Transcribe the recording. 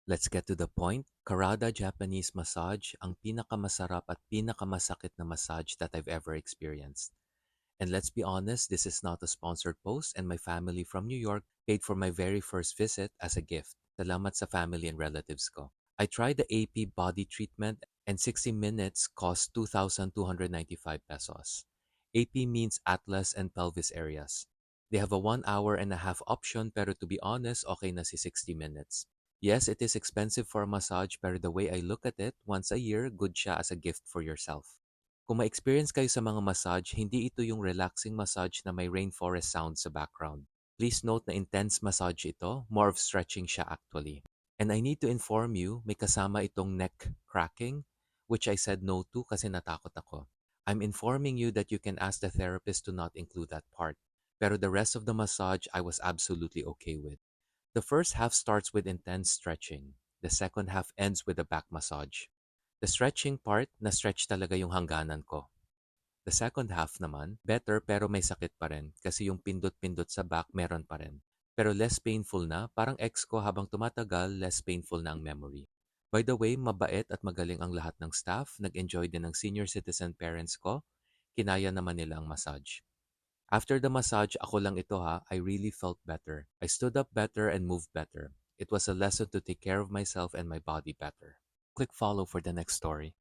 Let's get to the point. Karada Japanese massage ang pinakamasarap at pinakamasakit na massage that I've ever experienced. And let's be honest, this is not a sponsored post and my family from New York paid for my very first visit as a gift. Salamat sa family and relatives ko. I tried the AP body treatment and 60 minutes cost 2,295 pesos. AP means Atlas and pelvis areas. They have a 1 hour and a half option pero to be honest, okay na si 60 minutes. Yes, it is expensive for a massage pero the way I look at it, once a year, good siya as a gift for yourself. Kung ma-experience kayo sa mga massage, hindi ito yung relaxing massage na may rainforest sound sa background. Please note na intense massage ito, more of stretching siya actually. And I need to inform you, may kasama itong neck cracking, which I said no to kasi natakot ako. I'm informing you that you can ask the therapist to not include that part. Pero the rest of the massage, I was absolutely okay with. The first half starts with intense stretching. The second half ends with a back massage. The stretching part, na-stretch talaga yung hangganan ko. The second half naman, better pero may sakit pa rin kasi yung pindot-pindot sa back meron pa rin. Pero less painful na, parang ex ko habang tumatagal, less painful na ang memory. By the way, mabait at magaling ang lahat ng staff, nag-enjoy din ng senior citizen parents ko, kinaya naman nila ang massage. After the massage, ako lang ito ha, I really felt better. I stood up better and moved better. It was a lesson to take care of myself and my body better. Click follow for the next story.